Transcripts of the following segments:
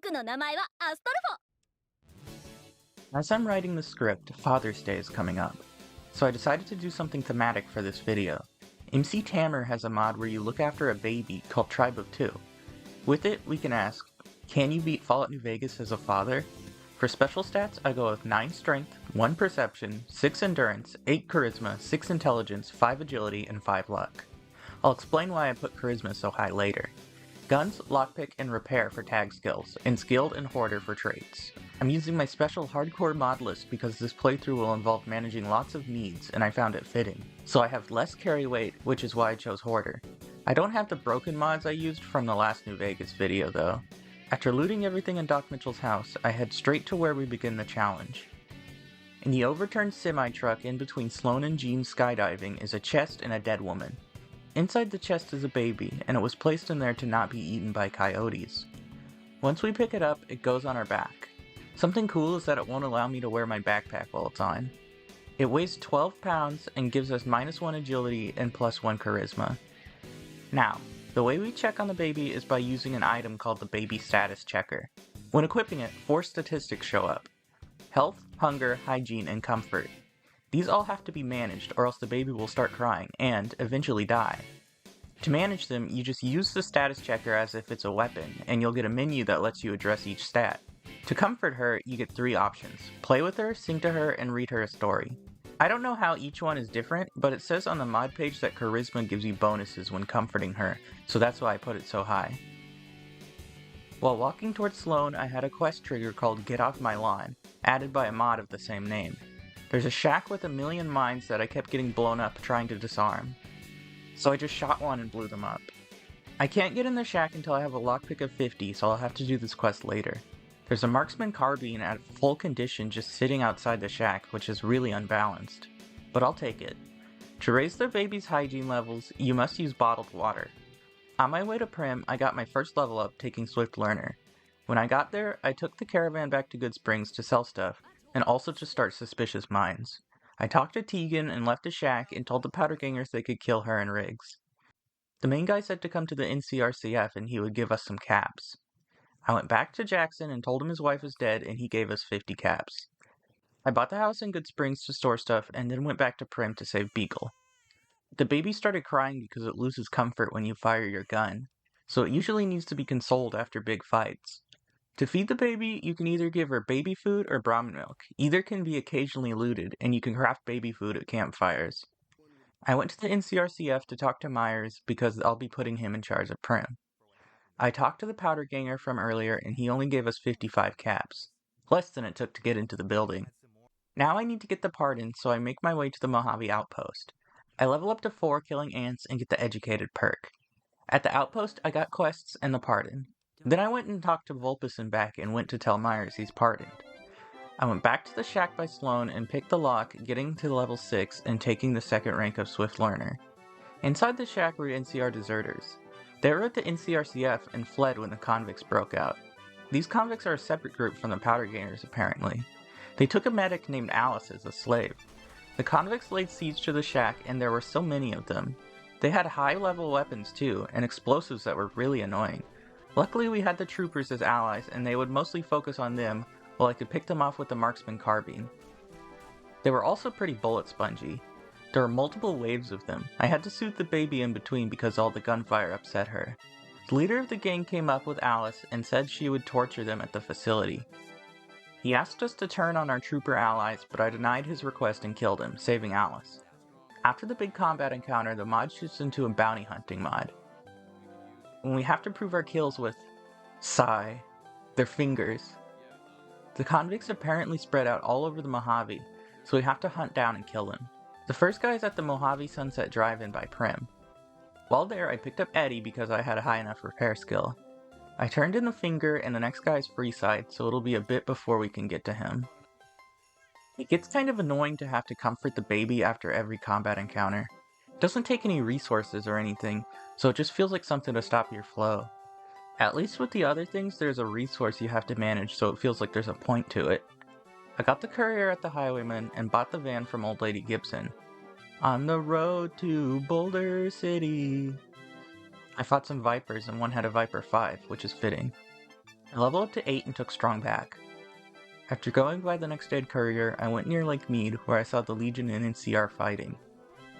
僕の名前はアストルフォ。 As I'm writing the script, Father's Day is coming up, so I decided to do something thematic for this video. MC Tamer has a mod where you look after a baby called Tribe of Two. With it, we can ask, can you beat Fallout New Vegas as a father? For special stats, I go with 9 strength, 1 perception, 6 endurance, 8 charisma, 6 intelligence, 5 agility, and 5 luck. I'll explain why I put charisma so high later. Guns, lockpick, and repair for tag skills, and skilled and hoarder for traits. I'm using my special hardcore mod list because this playthrough will involve managing lots of needs and I found it fitting. So I have less carry weight, which is why I chose hoarder. I don't have the broken mods I used from the last New Vegas video though. After looting everything in Doc Mitchell's house, I head straight to where we begin the challenge. In the overturned semi-truck in between Sloan and Jean's skydiving is a chest and a dead woman. Inside the chest is a baby, and it was placed in there to not be eaten by coyotes. Once we pick it up, it goes on our back. Something cool is that it won't allow me to wear my backpack while it's on. It weighs 12 pounds and gives us -1 agility and +1 charisma. Now, the way we check on the baby is by using an item called the Baby Status Checker. When equipping it, 4 statistics show up: health, hunger, hygiene, and comfort. These all have to be managed or else the baby will start crying and eventually die. To manage them, you just use the status checker as if it's a weapon, and you'll get a menu that lets you address each stat. To comfort her, you get 3 options: play with her, sing to her, and read her a story. I don't know how each one is different, but it says on the mod page that charisma gives you bonuses when comforting her, so that's why I put it so high. While walking towards Sloan, I had a quest trigger called Get Off My Lawn, added by a mod of the same name. There's a shack with 1,000,000 mines that I kept getting blown up trying to disarm, so I just shot one and blew them up. I can't get in the shack until I have a lockpick of 50, so I'll have to do this quest later. There's a marksman carbine at full condition just sitting outside the shack, which is really unbalanced, but I'll take it. To raise their baby's hygiene levels, you must use bottled water. On my way to Prim, I got my first level up taking Swift Learner. When I got there, I took the caravan back to Good Springs to sell stuff, and also to start suspicious mines. I talked to Tegan and left the shack and told the powder gangers they could kill her and Riggs. The main guy said to come to the NCRCF and he would give us some caps. I went back to Jackson and told him his wife was dead and he gave us 50 caps. I bought the house in Good Springs to store stuff and then went back to Prim to save Beagle. The baby started crying because it loses comfort when you fire your gun, so it usually needs to be consoled after big fights. To feed the baby, you can either give her baby food or Brahmin milk. Either can be occasionally looted, and you can craft baby food at campfires. I went to the NCRCF to talk to Myers because I'll be putting him in charge of Prim. I talked to the powder ganger from earlier and he only gave us 55 caps. Less than it took to get into the building. Now I need to get the pardon, so I make my way to the Mojave outpost. I level up to 4 killing ants and get the educated perk. At the outpost, I got quests and the pardon. Then I went and talked to Vulpes and back and went to tell Myers he's pardoned. I went back to the shack by Sloan and picked the lock, getting to level 6 and taking the 2nd rank of Swift Learner. Inside the shack were NCR deserters. They were at the NCRCF and fled when the convicts broke out. These convicts are a separate group from the powder gangers apparently. They took a medic named Alice as a slave. The convicts laid siege to the shack and there were so many of them. They had high level weapons too, and explosives that were really annoying. Luckily we had the troopers as allies and they would mostly focus on them while I could pick them off with the marksman carbine. They were also pretty bullet spongy. There were multiple waves of them. I had to soothe the baby in between because all the gunfire upset her. The leader of the gang came up with Alice and said she would torture them at the facility. He asked us to turn on our trooper allies, but I denied his request and killed him, saving Alice. After the big combat encounter, the mod shifts into a bounty hunting mod. When we have to prove our kills with their fingers. The convicts apparently spread out all over the Mojave, so we have to hunt down and kill them. The first guy is at the Mojave Sunset Drive-In by Prim. While there, I picked up Eddie because I had a high enough repair skill. I turned in the finger and the next guy is Freeside, so it'll be a bit before we can get to him. It gets kind of annoying to have to comfort the baby after every combat encounter. It doesn't take any resources or anything, so it just feels like something to stop your flow. At least with the other things, there's a resource you have to manage, so it feels like there's a point to it. I got the courier at the Highwayman and bought the van from Old Lady Gibson. On the road to Boulder City. I fought some Vipers and one had a Viper 5, which is fitting. I leveled up to 8 and took strong back. After going by the next dead courier, I went near Lake Mead where I saw the Legion and NCR fighting.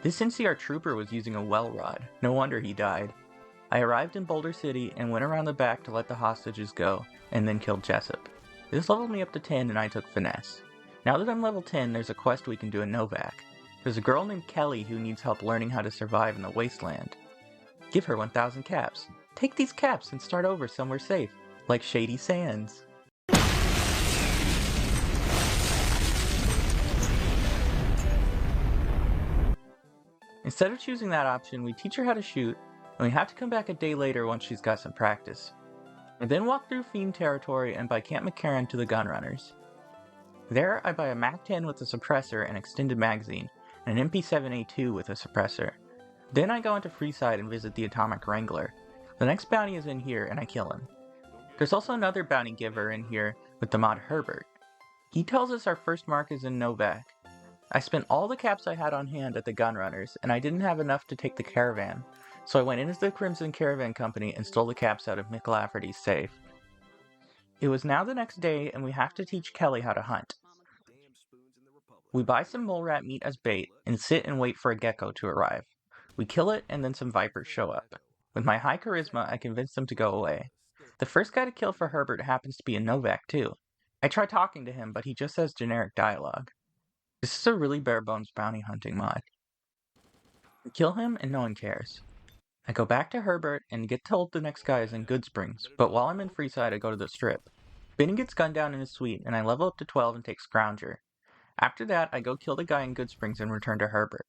This NCR trooper was using a well rod, no wonder he died. I arrived in Boulder City and went around the back to let the hostages go, and then killed Jessup. This leveled me up to 10 and I took Finesse. Now that I'm level 10, there's a quest we can do in Novak. There's a girl named Kelly who needs help learning how to survive in the wasteland. Give her 1,000 caps. Take these caps and start over somewhere safe, like Shady Sands. Instead of choosing that option, we teach her how to shoot, and we have to come back a day later once she's got some practice. I then walk through Fiend territory and by Camp McCarran to the Gunrunners. There, I buy a MAC-10 with a suppressor and extended magazine, and an MP7A2 with a suppressor. Then I go into Freeside and visit the Atomic Wrangler. The next bounty is in here, and I kill him. There's also another bounty giver in here with the mod Herbert. He tells us our first mark is in Novak. I spent all the caps I had on hand at the Gunrunners, and I didn't have enough to take the caravan, so I went into the Crimson Caravan Company and stole the caps out of Mick Lafferty's safe. It was now the next day, and we have to teach Kelly how to hunt. We buy some mole rat meat as bait, and sit and wait for a gecko to arrive. We kill it, and then some vipers show up. With my high charisma, I convince them to go away. The first guy to kill for Herbert happens to be in Novak, too. I try talking to him, but he just says generic dialogue. This is a really bare-bones bounty hunting mod. We kill him, and no one cares. I go back to Herbert, and get told the next guy is in Goodsprings, but while I'm in Freeside, I go to the Strip. Benny gets gunned down in his suite, and I level up to 12 and take Scrounger. After that, I go kill the guy in Goodsprings and return to Herbert.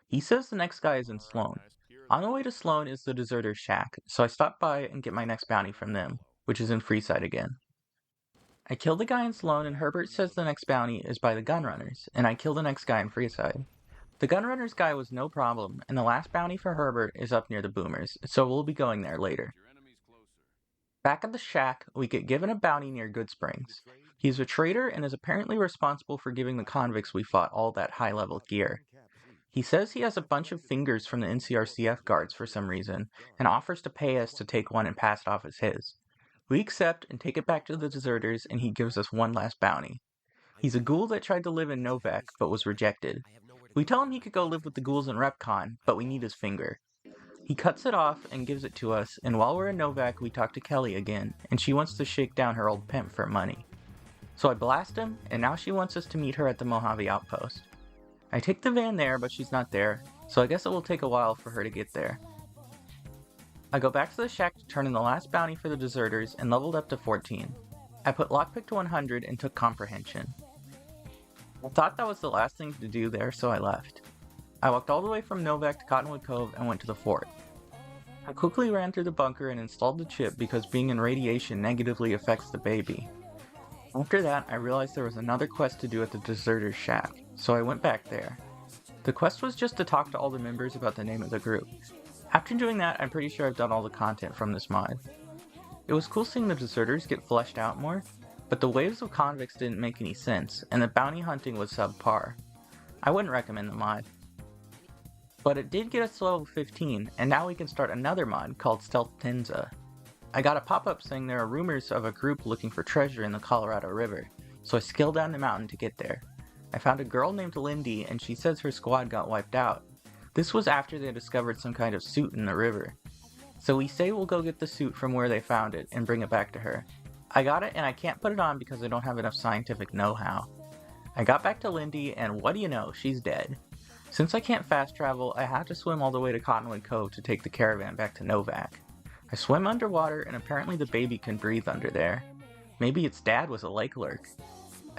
He says the next guy is in Sloan. On the way to Sloan is the Deserter's Shack, so I stop by and get my next bounty from them, which is in Freeside again. I kill the guy in Sloan, and Herbert says the next bounty is by the Gunrunners, and I kill the next guy in Freeside. The Gunrunners guy was no problem, and the last bounty for Herbert is up near the Boomers, so we'll be going there later. Back at the shack, we get given a bounty near Goodsprings. He's a traitor and is apparently responsible for giving the convicts we fought all that high-level gear. He says he has a bunch of fingers from the NCRCF guards for some reason, and offers to pay us to take one and pass it off as his. We accept and take it back to the deserters, and he gives us one last bounty. He's a ghoul that tried to live in Novak, but was rejected. We tell him he could go live with the ghouls in Repcon, but we need his finger. He cuts it off and gives it to us, and while we're in Novak, we talk to Kelly again, and she wants to shake down her old pimp for money. So I blast him, and now she wants us to meet her at the Mojave Outpost. I take the van there, but she's not there, so I guess it will take a while for her to get there. I go back to the shack to turn in the last bounty for the deserters and leveled up to 14. I put lockpick to 100 and took comprehension. I thought that was the last thing to do there, so I left. I walked all the way from Novak to Cottonwood Cove and went to the fort. I quickly ran through the bunker and installed the chip because being in radiation negatively affects the baby. After that, I realized there was another quest to do at the deserters shack, so I went back there. The quest was just to talk to all the members about the name of the group. After doing that, I'm pretty sure I've done all the content from this mod. It was cool seeing the deserters get fleshed out more, but the waves of convicts didn't make any sense, and the bounty hunting was subpar. I wouldn't recommend the mod. But it did get us to level 15, and now we can start another mod called Stealth Tenza. I got a pop-up saying there are rumors of a group looking for treasure in the Colorado River, so I scaled down the mountain to get there. I found a girl named Lindy, and she says her squad got wiped out. This was after they discovered some kind of suit in the river. So we say we'll go get the suit from where they found it and bring it back to her. I got it and I can't put it on because I don't have enough scientific know-how. I got back to Lindy and what do you know, she's dead. Since I can't fast travel, I have to swim all the way to Cottonwood Cove to take the caravan back to Novak. I swim underwater and apparently the baby can breathe under there. Maybe its dad was a lake lurk.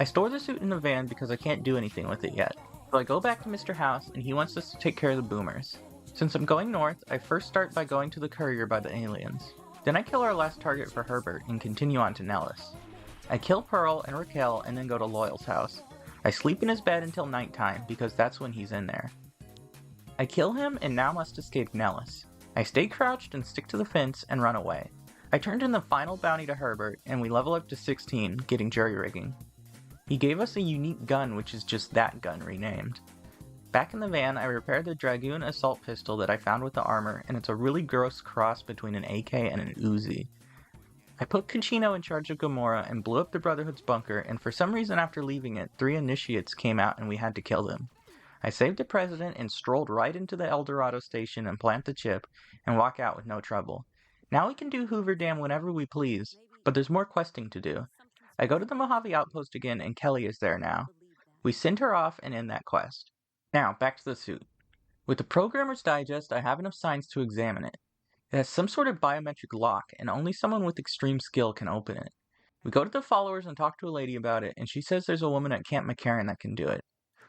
I store the suit in the van because I can't do anything with it yet. So I go back to Mr. House, and he wants us to take care of the Boomers. Since I'm going north, I first start by going to the courier by the aliens. Then I kill our last target for Herbert, and continue on to Nellis. I kill Pearl and Raquel, and then go to Loyal's house. I sleep in his bed until nighttime, because that's when he's in there. I kill him, and now must escape Nellis. I stay crouched and stick to the fence, and run away. I turned in the final bounty to Herbert, and we level up to 16, getting jury-rigging. He gave us a unique gun, which is just that gun renamed. Back in the van, I repaired the Dragoon assault pistol that I found with the armor, and it's a really gross cross between an AK and an Uzi. I put Kachino in charge of Gamora and blew up the Brotherhood's bunker, and for some reason after leaving it, 3 initiates came out and we had to kill them. I saved the president and strolled right into the El Dorado station and plant the chip and walk out with no trouble. Now we can do Hoover Dam whenever we please, but there's more questing to do. I go to the Mojave Outpost again and Kelly is there now. We send her off and end that quest. Now, back to the suit. With the Programmer's Digest, I have enough signs to examine it. It has some sort of biometric lock, and only someone with extreme skill can open it. We go to the followers and talk to a lady about it, and she says there's a woman at Camp McCarran that can do it.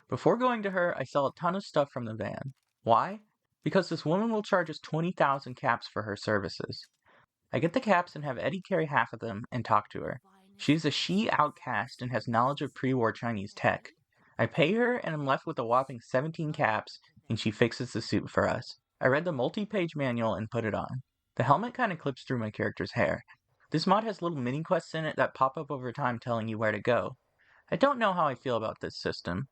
Before going to her, I sell a ton of stuff from the van. Why? Because this woman will charge us 20,000 caps for her services. I get the caps and have Eddie carry half of them and talk to her. She's a Shi outcast and has knowledge of pre-war Chinese tech. I pay her and am left with a whopping 17 caps, and she fixes the suit for us. I read the multi-page manual and put it on. The helmet kind of clips through my character's hair. This mod has little mini-quests in it that pop up over time telling you where to go. I don't know how I feel about this system.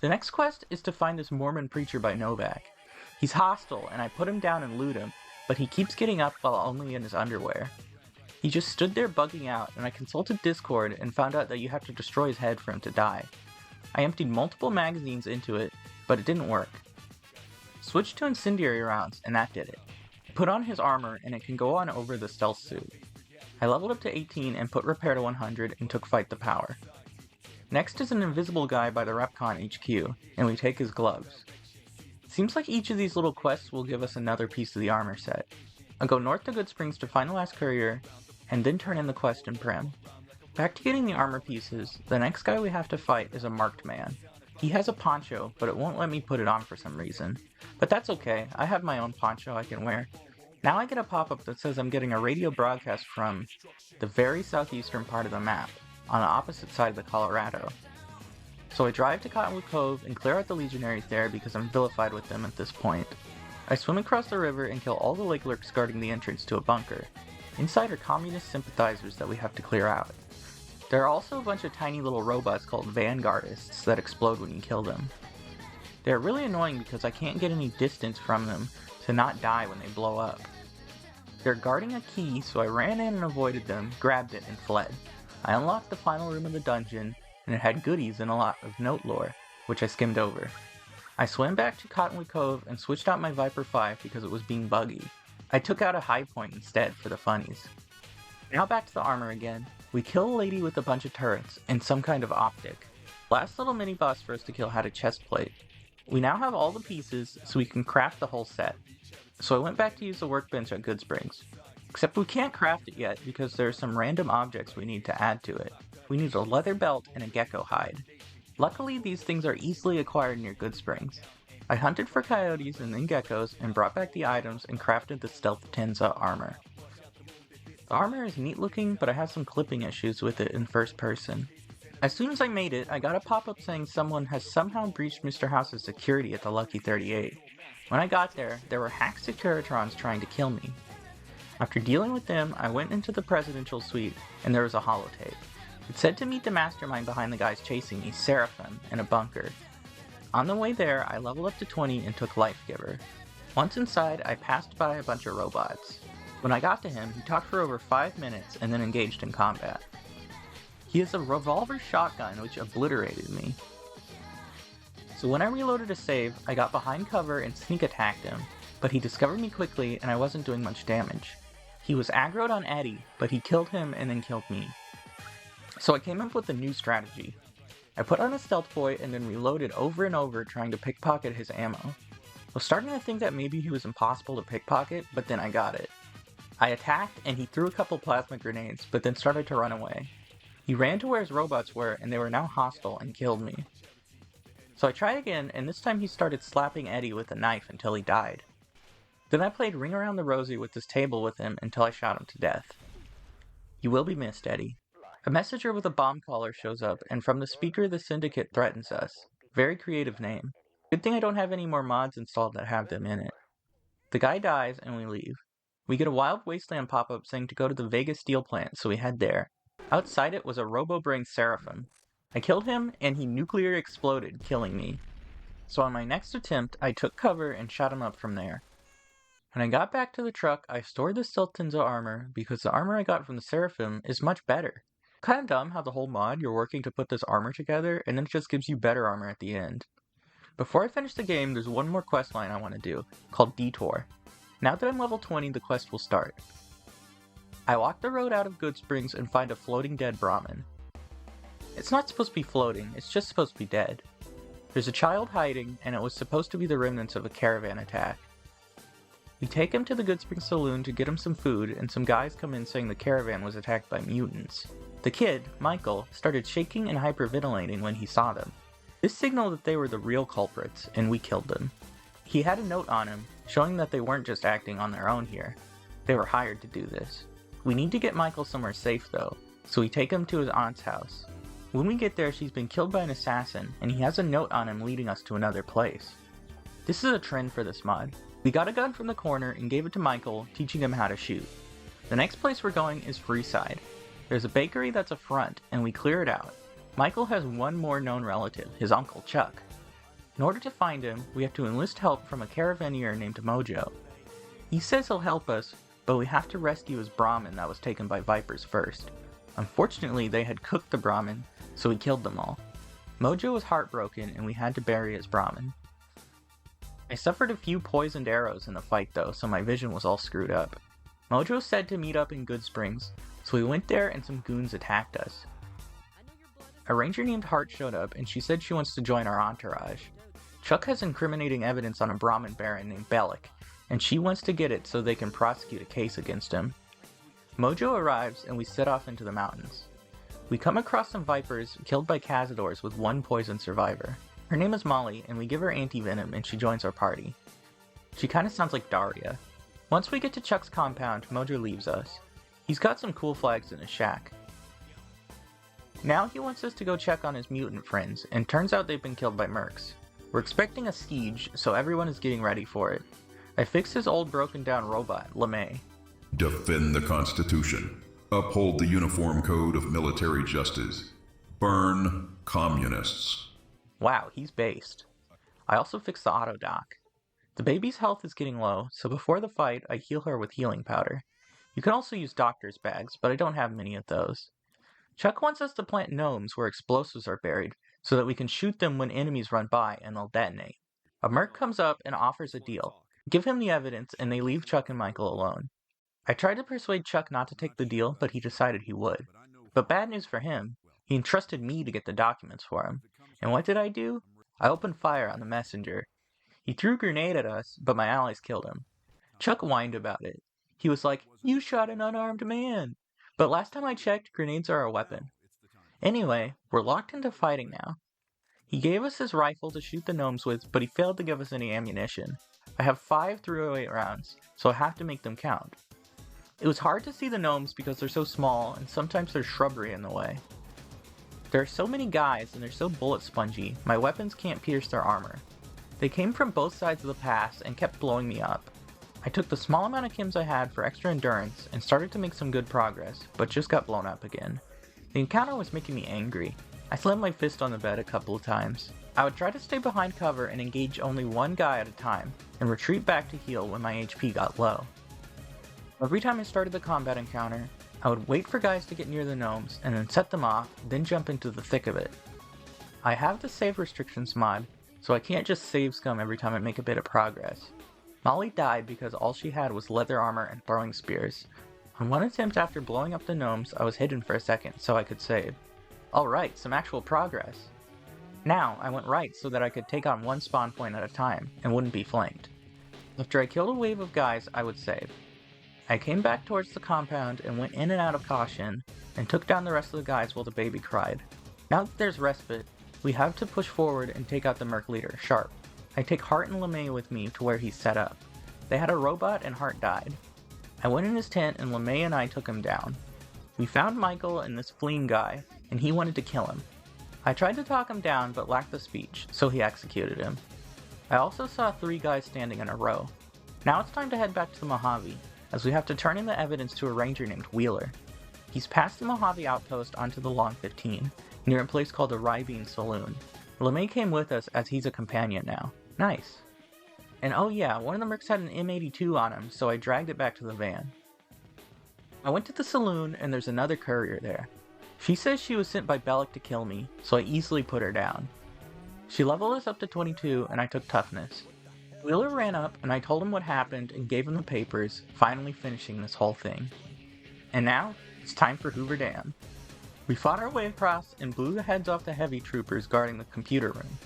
The next quest is to find this Mormon preacher by Novak. He's hostile, and I put him down and loot him, but he keeps getting up while only in his underwear. He just stood there bugging out, and I consulted Discord and found out that you have to destroy his head for him to die. I emptied multiple magazines into it, but it didn't work. Switched to incendiary rounds, and that did it. Put on his armor, and it can go on over the stealth suit. I leveled up to 18 and put repair to 100 and took fight the power. Next is an invisible guy by the Repcon HQ, and we take his gloves. Seems like each of these little quests will give us another piece of the armor set. I'll go north to Good Springs to find the last courier, and then turn in the quest in Prim. Back to getting the armor pieces, the next guy we have to fight is a marked man. He has a poncho, but it won't let me put it on for some reason. But that's okay, I have my own poncho I can wear. Now I get a pop-up that says I'm getting a radio broadcast from the very southeastern part of the map, on the opposite side of the Colorado. So I drive to Cottonwood Cove and clear out the legionaries there because I'm vilified with them at this point. I swim across the river and kill all the lake lurks guarding the entrance to a bunker. Inside are communist sympathizers that we have to clear out. There are also a bunch of tiny little robots called vanguardists that explode when you kill them. They're really annoying because I can't get any distance from them to not die when they blow up. They're guarding a key, so I ran in and avoided them, grabbed it, and fled. I unlocked the final room of the dungeon, and it had goodies and a lot of note lore, which I skimmed over. I swam back to Cottonwood Cove and switched out my Viper 5 because it was being buggy. I took out a High Point instead for the funnies. Now back to the armor again. We kill a lady with a bunch of turrets and some kind of optic. Last little mini boss for us to kill had a chest plate. We now have all the pieces so we can craft the whole set. So I went back to use the workbench at Good Springs. Except we can't craft it yet because there are some random objects we need to add to it. We need a leather belt and a gecko hide. Luckily these things are easily acquired near Good Springs. I hunted for coyotes and then geckos and brought back the items and crafted the Stealth Tenza armor. The armor is neat looking, but I have some clipping issues with it in first person. As soon as I made it, I got a pop-up saying someone has somehow breached Mr. House's security at the Lucky 38. When I got there, there were hacked Securitrons trying to kill me. After dealing with them, I went into the presidential suite, and there was a holotape. It said to meet the mastermind behind the guys chasing me, Seraphim, in a bunker. On the way there, I leveled up to 20 and took Life Giver. Once inside, I passed by a bunch of robots. When I got to him, he talked for over 5 minutes and then engaged in combat. He has a revolver shotgun which obliterated me. So when I reloaded a save, I got behind cover and sneak attacked him, but he discovered me quickly and I wasn't doing much damage. He was aggroed on Eddie, but he killed him and then killed me. So I came up with a new strategy. I put on a stealth boy and then reloaded over and over trying to pickpocket his ammo. I was starting to think that maybe he was impossible to pickpocket, but then I got it. I attacked and he threw a couple plasma grenades, but then started to run away. He ran to where his robots were and they were now hostile and killed me. So I tried again and this time he started slapping Eddie with a knife until he died. Then I played Ring Around the Rosie with this table with him until I shot him to death. You will be missed, Eddie. A messenger with a bomb collar shows up and from the speaker the Syndicate threatens us. Very creative name. Good thing I don't have any more mods installed that have them in it. The guy dies and we leave. We get a Wild Wasteland pop-up saying to go to the Vegas steel plant, so we head there. Outside it was a robo-brain Seraphim. I killed him, and he nuclear exploded, killing me. So on my next attempt, I took cover and shot him up from there. When I got back to the truck, I stored the Sultan's armor because the armor I got from the Seraphim is much better. Kinda dumb how the whole mod you're working to put this armor together and then it just gives you better armor at the end. Before I finish the game, there's one more questline I want to do, called Detour. Now that I'm level 20, the quest will start. I walk the road out of Goodsprings and find a floating dead Brahmin. It's not supposed to be floating, it's just supposed to be dead. There's a child hiding, and it was supposed to be the remnants of a caravan attack. We take him to the Goodsprings saloon to get him some food, and some guys come in saying the caravan was attacked by mutants. The kid, Michael, started shaking and hyperventilating when he saw them. This signaled that they were the real culprits, and we killed them. He had a note on him, showing that they weren't just acting on their own here. They were hired to do this. We need to get Michael somewhere safe though, so we take him to his aunt's house. When we get there, she's been killed by an assassin, and he has a note on him leading us to another place. This is a trend for this mod. We got a gun from the corner and gave it to Michael, teaching him how to shoot. The next place we're going is Freeside. There's a bakery that's a front, and we clear it out. Michael has one more known relative, his uncle Chuck. In order to find him, we have to enlist help from a caravaneer named Mojo. He says he'll help us, but we have to rescue his Brahmin that was taken by Vipers first. Unfortunately, they had cooked the Brahmin, so we killed them all. Mojo was heartbroken, and we had to bury his Brahmin. I suffered a few poisoned arrows in the fight though, so my vision was all screwed up. Mojo said to meet up in Goodsprings, so we went there and some goons attacked us. A ranger named Hart showed up and she said she wants to join our entourage. Chuck has incriminating evidence on a Brahmin baron named Bellic, and she wants to get it so they can prosecute a case against him. Mojo arrives and we set off into the mountains. We come across some Vipers killed by Cazadors with one poisoned survivor. Her name is Molly, and we give her anti-venom and she joins our party. She kinda sounds like Daria. Once we get to Chuck's compound, Mojo leaves us. He's got some cool flags in his shack. Now he wants us to go check on his mutant friends, and turns out they've been killed by mercs. We're expecting a siege, so everyone is getting ready for it. I fixed his old broken down robot, LeMay. Defend the Constitution. Uphold the Uniform Code of Military Justice. Burn communists. Wow, he's based. I also fixed the auto dock. The baby's health is getting low, so before the fight, I heal her with healing powder. You can also use doctor's bags, but I don't have many of those. Chuck wants us to plant gnomes where explosives are buried, so that we can shoot them when enemies run by and they'll detonate. A merc comes up and offers a deal. Give him the evidence and they leave Chuck and Michael alone. I tried to persuade Chuck not to take the deal, but he decided he would. But bad news for him, he entrusted me to get the documents for him. And what did I do? I opened fire on the messenger. He threw a grenade at us, but my allies killed him. Chuck whined about it. He was like, "You shot an unarmed man!" But last time I checked, grenades are a weapon. Anyway, we're locked into fighting now. He gave us his rifle to shoot the gnomes with, but he failed to give us any ammunition. I have 5 .308 rounds, so I have to make them count. It was hard to see the gnomes because they're so small, and sometimes there's shrubbery in the way. There are so many guys, and they're so bullet spongy, my weapons can't pierce their armor. They came from both sides of the pass and kept blowing me up. I took the small amount of chems I had for extra endurance and started to make some good progress, but just got blown up again. The encounter was making me angry. I slammed my fist on the bed a couple of times. I would try to stay behind cover and engage only one guy at a time, and retreat back to heal when my HP got low. Every time I started the combat encounter, I would wait for guys to get near the gnomes, and then set them off, then jump into the thick of it. I have the save restrictions mod, so I can't just save scum every time I make a bit of progress. Molly died because all she had was leather armor and throwing spears. On one attempt after blowing up the gnomes, I was hidden for a second so I could save. Alright, some actual progress. Now, I went right so that I could take on one spawn point at a time, and wouldn't be flanked. After I killed a wave of guys, I would save. I came back towards the compound and went in and out of caution, and took down the rest of the guys while the baby cried. Now that there's respite, we have to push forward and take out the merc leader, Sharp. I take Hart and LeMay with me to where he's set up. They had a robot and Hart died. I went in his tent and LeMay and I took him down. We found Michael and this fleeing guy, and he wanted to kill him. I tried to talk him down but lacked the speech, so he executed him. I also saw 3 guys standing in a row. Now it's time to head back to the Mojave, as we have to turn in the evidence to a ranger named Wheeler. He's past the Mojave outpost onto the Long 15, near a place called the Rye Bean Saloon. LeMay came with us as he's a companion now. Nice. And oh yeah, one of the mercs had an M82 on him, so I dragged it back to the van. I went to the saloon, and there's another courier there. She says she was sent by Bellic to kill me, so I easily put her down. She leveled us up to 22, and I took toughness. Wheeler ran up, and I told him what happened and gave him the papers, finally finishing this whole thing. And now, it's time for Hoover Dam. We fought our way across and blew the heads off the heavy troopers guarding the computer room.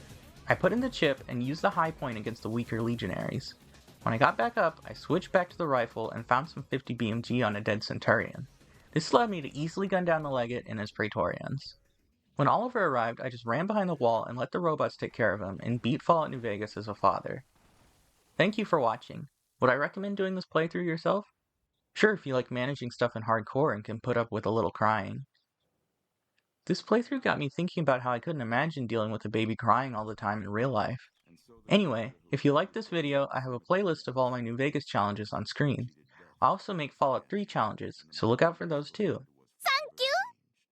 I put in the chip and used the high point against the weaker legionaries. When I got back up, I switched back to the rifle and found some 50 BMG on a dead Centurion. This allowed me to easily gun down the Legate and his Praetorians. When Oliver arrived, I just ran behind the wall and let the robots take care of him and beat Fallout New Vegas as a father. Thank you for watching. Would I recommend doing this playthrough yourself? Sure, if you like managing stuff in hardcore and can put up with a little crying. This playthrough got me thinking about how I couldn't imagine dealing with a baby crying all the time in real life. Anyway, if you liked this video, I have a playlist of all my New Vegas challenges on screen. I also make Fallout 3 challenges, so look out for those too.